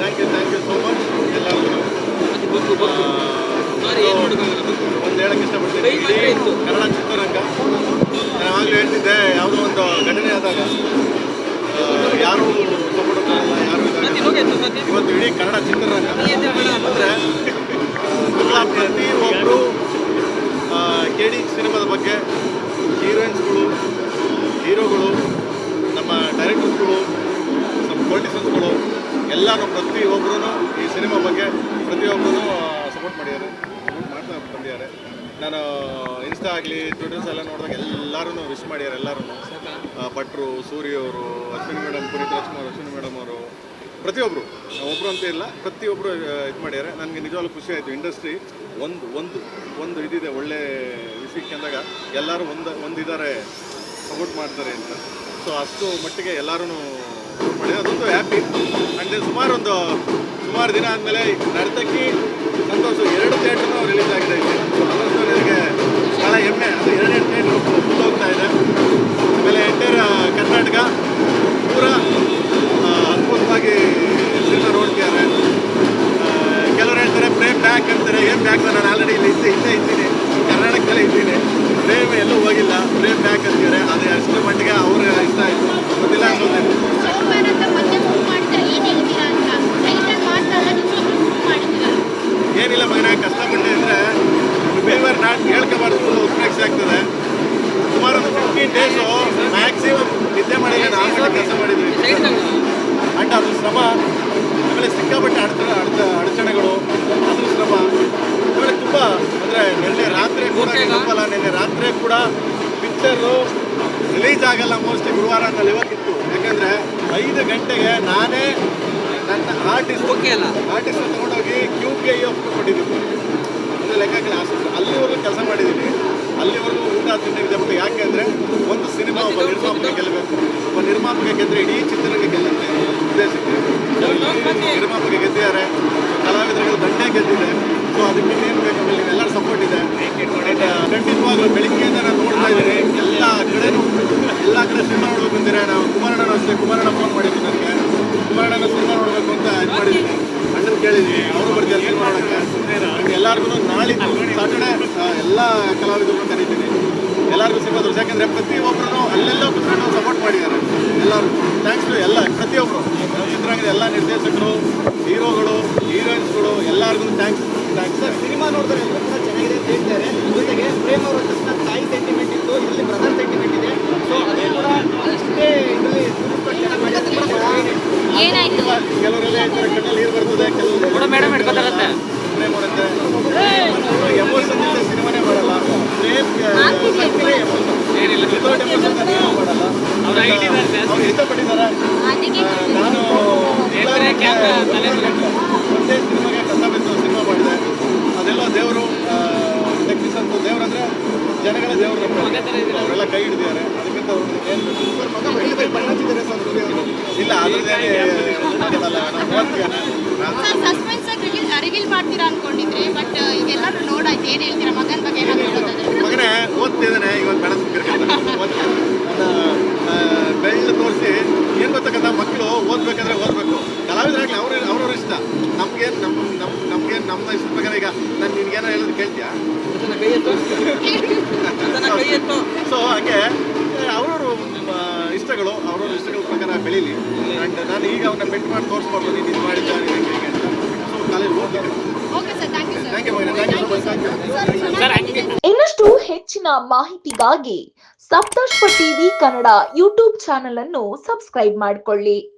Thank you so much ಎಲ್ಲರಿಗೂ. ಒಂದು ಹೇಳಕ್ಕೆ ಇಷ್ಟಪಡ್ತೀನಿ, ಕನ್ನಡ ಚಿತ್ರರಂಗ ನಾನು ಯಾವಾಗಲೂ ಹೇಳ್ತಿದ್ದೆ, ಯಾವುದೋ ಒಂದು ಘಟನೆ ಆದಾಗ ಯಾರು ಸಪೋರ್ಟ್ ಮಾಡಲ್ಲ, ಯಾರು ಇವತ್ತು ಇಡೀ ಕನ್ನಡ ಚಿತ್ರರಂಗ ಅಂದರೆ ಪ್ರತಿಯೊಬ್ಬರು KD ಸಿನಿಮಾದ ಬಗ್ಗೆ ಹೀರೋಯಿನ್ಸ್ಗಳು, ಹೀರೋಗಳು, ನಮ್ಮ ಡೈರೆಕ್ಟರ್ಸ್ಗಳು, ನಮ್ಮ ಪೊಲಿಟಿಷಿಯನ್ಸ್ಗಳು ಎಲ್ಲರೂ ಪ್ರತಿಯೊಬ್ಬರೂ ಈ ಸಿನಿಮಾ ಬಗ್ಗೆ ಪ್ರತಿಯೊಬ್ಬರೂ ಸಪೋರ್ಟ್ ಮಾಡ್ತಾ ಬಂದಿದ್ದಾರೆ. ನಾನು ಇನ್ಸ್ಟಾ ಆಗಲಿ ಟ್ವಿಟರ್ಸ್ ಎಲ್ಲ ನೋಡಿದಾಗ ಎಲ್ಲರೂ ವಿಶ್ ಮಾಡ್ಯಾರ. ಎಲ್ಲರೂ ಭಟ್ರು, ಸೂರ್ಯ ಅವರು, ಅಶ್ವಿನಿ ಮೇಡಮ್, ಪುನೀತ್ ರಾಜ್ಕುಮಾರ್, ಅಶ್ವಿನಿ ಮೇಡಮ್ ಅವರು, ಪ್ರತಿಯೊಬ್ಬರು, ಒಬ್ಬರು ಅಂತ ಇಲ್ಲ, ಪ್ರತಿಯೊಬ್ಬರು ಇದು ಮಾಡ್ಯಾರೆ. ನನಗೆ ನಿಜವಾಗ್ಲೂ ಖುಷಿ ಆಯಿತು. ಇಂಡಸ್ಟ್ರಿ ಒಂದು ಇದಿದೆ, ಒಳ್ಳೆ ವಿಷಯಕ್ಕೆ ಅಂದಾಗ ಎಲ್ಲರೂ ಒಂದಿದ್ದಾರೆ, ಸಪೋರ್ಟ್ ಮಾಡ್ತಾರೆ ಅಂತ. ಸೊ ಅಷ್ಟು ಮಟ್ಟಿಗೆ ಎಲ್ಲರೂ ಮಾಡಿದೆ, ಅದೊಂದು ಹ್ಯಾಪಿ. ಆ್ಯಂಡ್ ಸುಮಾರು ದಿನ ಆದಮೇಲೆ ನರ್ತಕಿ ಸಂತೋಷ 2 ಥಿಯೇಟ್ರೂ ರಿಲೀಸ್ ಆಗಿದೆ. ಅದೊಂದು ನನಗೆ ಭಾಳ ಹೆಮ್ಮೆ. ಅದು 2 ಥಿಯೇಟ್ರ್ ಹೋಗ್ತಾ ಇದೆ. ಆಮೇಲೆ ಎಂಟೈರ್ ಕರ್ನಾಟಕ ಪೂರ ಅದ್ಭುತವಾಗಿ ಸಿನಿಮಾ ನೋಡ್ತಿದ್ದಾರೆ. ಕೆಲವರು ಹೇಳ್ತಾರೆ ಪ್ರೇಮ್ ಬ್ಯಾಕ್ ಅಂತಾರೆ. ಏನು ಬ್ಯಾಕ್? ನಾನು ಆಲ್ರೆಡಿ ಇಲ್ಲಿ ಇದ್ದೀನಿ, ಕರ್ನಾಟಕದಲ್ಲೇ ಇದ್ದೀನಿ. ಪ್ರೇಮ್ ಎಲ್ಲೂ ಹೋಗಿಲ್ಲ, ಪ್ರೇಮ್ ಬ್ಯಾಕ್ ಅಂತಾರೆ. ಅದು ಅಷ್ಟರ ಮಟ್ಟಿಗೆ ಅವ್ರಿಗೆ ಇಷ್ಟ ಆಯಿತು. ಗೊತ್ತಿಲ್ಲ ಅನ್ನೋದೇನು ಏನಿಲ್ಲ ಮಗನ, ಕಷ್ಟಪಟ್ಟೆ ಅಂದರೆ ಬೇರೆ ನಾಟ್ ಹೇಳ್ಕೋಬಾರ್ದು, ಉತ್ಪ್ರೇಕ್ಷೆ ಆಗ್ತದೆ. ಸುಮಾರು 15 ಡೇಸು ಮ್ಯಾಕ್ಸಿಮಮ್ ನಿದ್ದೆ ಮಾಡಿಲ್ಲ, ನಾನು ಕೆಲಸ ಮಾಡಿದ್ವಿ. ಆ್ಯಂಡ್ ಅದ್ರ ಶ್ರಮ, ಆಮೇಲೆ ಸಿಕ್ಕಾಪಟ್ಟೆ ಅಡಚಣೆಗಳು, ಅದ್ರ ಶ್ರಮ, ಆಮೇಲೆ ತುಂಬ ಅಂದರೆ ನಿನ್ನೆ ರಾತ್ರಿ ಕೂಡ ಪಿಕ್ಚರು ರಿಲೀಸ್ ಆಗಲ್ಲ ಮೋಸ್ಟ್ಲಿ ಗುರುವಾರ ಅಂತ ಇವತ್ತಿತ್ತು. ಯಾಕೆಂದರೆ 5 ಗಂಟೆಗೆ ನಾನೇ ನನ್ನ ಆರ್ಟಿಸ್ಟ್ ತೊಗೊಂಡೋಗಿ QPIF ಕೊಟ್ಟಿದ್ದೀನಿ. ಅಂದರೆ ಲೆಕ್ಕಕ್ಕೆ ಅಲ್ಲಿವರೆಗೂ ಕೆಲಸ ಮಾಡಿದ್ದೀನಿ, ಅಲ್ಲಿವರೆಗೂ ಊಟ ತಿಂಡಿದೆ. ಮತ್ತು ಯಾಕೆ ಅಂದರೆ ಒಂದು ಸಿನಿಮಾ ಒಬ್ಬ ನಿರ್ಮಾಪಕ ಗೆಲ್ಲಬೇಕು. ಒಬ್ಬ ನಿರ್ಮಾಪಕ ಗೆದ್ದರೆ ಇಡೀ ಚಿತ್ರರಂಗ ಗೆಲ್ಲುತ್ತೆ ಉದ್ದೇಶಕ್ಕೆ. ನಿರ್ಮಾಪಕ ಗೆದ್ದಿದ್ದಾರೆ, ಕಲಾವಿದರುಗಳು ದಂಡೆ ಗೆದ್ದಿದೆ. ಸೊ ಅದಕ್ಕೆ ಇನ್ನೇನು ಬೇಕು, ಆಮೇಲೆ ನೀವೆಲ್ಲರ ಸಪೋರ್ಟ್ ಇದೆ. ಖಂಡಿತವಾಗ್ಲೂ ಬೆಳಿಗ್ಗೆಯಿಂದ ನಾನು ನೋಡ್ತಾ ಇದ್ದೀನಿ, ಎಲ್ಲ ಕಡೆ ಸಿನಿಮಾ ನೋಡ್ಬೇಕು ಅಂತೀರ. ನಾವು ಕುಮಾರಣ್ಣನ ಅಷ್ಟೇ, ಕುಮಾರಣ್ಣ ಫೋನ್ ಮಾಡಿದ್ದೀನಿ ನನಗೆ, ಕುಮಾರಣ್ಣನ ಸಿನಿಮಾ ನೋಡಬೇಕು ಅಂತ ಇದು ಮಾಡಿದ್ದೀನಿ. ಅಣ್ಣನ ಕೇಳಿದ್ವಿ, ಅವರು ಬರ್ತಾರೆ ಸಿನಿಮಾ ನೋಡೋಕ್ಕೆ. ನನಗೆ ಎಲ್ಲರಿಗೂ ನಾಳಿದ್ದು ಸಾಟರ್ಡೆ ಎಲ್ಲ ಕಲಾವಿದರು ಕರೀತೀನಿ, ಎಲ್ಲರಿಗೂ ಸಿನಿಮಾ ತೋರಿಸಿ. ಯಾಕೆಂದರೆ ಪ್ರತಿಯೊಬ್ಬರೂ ಅಲ್ಲೆಲ್ಲೋ ಕುತ್ಕೊಂಡು ಸಪೋರ್ಟ್ ಮಾಡಿದ್ದಾರೆ. ಎಲ್ಲರೂ ಥ್ಯಾಂಕ್ಸ್ ಟು ಎಲ್ಲ ಪ್ರತಿಯೊಬ್ಬರು ಚಿತ್ರರಂಗದ ಎಲ್ಲ ನಿರ್ದೇಶಕರು, ಹೀರೋಗಳು, ಹೀರೋಯಿನ್ಸ್ಗಳು ಎಲ್ಲರಿಗೂ ಥ್ಯಾಂಕ್ಸ್. ಸರ್, ಸಿನಿಮಾ ನೋಡಿದ್ರೆ ಎಲ್ಲರೂ ಕೂಡ ಚೆನ್ನಾಗಿದೆ ಅಂತ ಹೇಳ್ತಾರೆ. ಜೊತೆಗೆ ಪ್ರೇಮ್ ಅವರ ತಕ್ಷಣ ತಾಯಿ ಸೆಂಟಿಮೆಂಟ್ ಇತ್ತು, ಇಲ್ಲಿ ಬ್ರದರ್ ಸೆಂಟಿಮೆಂಟ್ ಇದೆ. ಸೊ ಅದೇ ಕೂಡ ಅಷ್ಟೇ ಇದರಲ್ಲಿ ಏನಾಯ್ತು? ಕೆಲವರೆಲ್ಲ ಹೇಳ್ತಾರೆ ಕಣ್ಣಲ್ಲಿ ನೀರು ಬರ್ತದೆ, ಕೆಲವರು ಪ್ರೇಮ್ ಅವರಂತೆ ಎಮೋಷನ್ ಇಲ್ಲದೆ ಸಿನಿಮಾನೇ ಮಾಡಲ್ಲ. ಪ್ರೇಮ್ ಅವ್ರು ಇಷ್ಟಪಟ್ಟಿದ್ದಾರೆ. ನಾನು ಒಂದೇ ಸಿನಿಮಾಗೆ ಕಷ್ಟ ಬಿದ್ದು ಸಿನಿಮಾ ಮಾಡಿದೆ. ಅದೆಲ್ಲ ದೇವರು, ಟೆಕ್ನಿಷಿಯನ್ಸು ದೇವರು ಅಂದರೆ ಜನಗಳ ದೇವರು, ಅವರೆಲ್ಲ ಕೈ ಹಿಡಿದಿದ್ದಾರೆ. ಅದಕ್ಕಿಂತ ಇಲ್ಲ ರಿವೀಲ್ ಮಾಡ್ತೀರಾ ಅನ್ಕೊಂಡಿದ್ರೆ, ಬಟ್ ಈಗೆಲ್ಲರೂ ನೋಡಾಯ್ತು. ಏನು ಹೇಳ್ತೀರಾ ಮಗನ ಬಗ್ಗೆ? ಮಗನೇ ಓದ್ತಿದ್ದಾನೆ, ಇವಾಗ ಬೇಡ ಬೆಳ್ಳು ತೋರಿಸಿ ಏನು ಗೊತ್ತಕ್ಕಂಥ ಮಕ್ಕಳು ಓದಬೇಕಂದ್ರೆ ಓದಬೇಕು. ಕಲಾವಿದರಾಗಲಿ ಅವ್ರವ್ರ ಇಷ್ಟ. ನಮ್ಗೇನು ನಮ್ಮ ಇಷ್ಟ ಪ್ರಕಾರ. ಈಗ ನಾನು ನಿನ್ಗೇನೋ ಹೇಳೋದು ಕೇಳ್ತೀಯಾ? ಸೊ ಹಾಗೆ ಅವ್ರವ್ರ ಇಷ್ಟಗಳು ಪ್ರಕಾರ ಬೆಳೀಲಿ. ಆ್ಯಂಡ್ ನಾನು ಈಗ ಅವನ್ನ ಬೆಟ್ ಮಾಡಿ ತೋರಿಸ್ಬಾರ್ದು, ನೀನು ಇದು ಮಾಡಿದ್ದಾರೆ ಹೇಗೆ ಅಂತ. ಸೊ ಕಾಲೇಜ್ ಹೋಗ್ತೀನಿ. Thank you. ಇನ್ನಷ್ಟು ಹೆಚ್ಚಿನ ಮಾಹಿತಿಗಾಗಿ Saptarshi TV Kannada YouTube channel ಅನ್ನು ಸಬ್ಸ್ಕ್ರೈಬ್ ಮಾಡಿಕೊಳ್ಳಿ.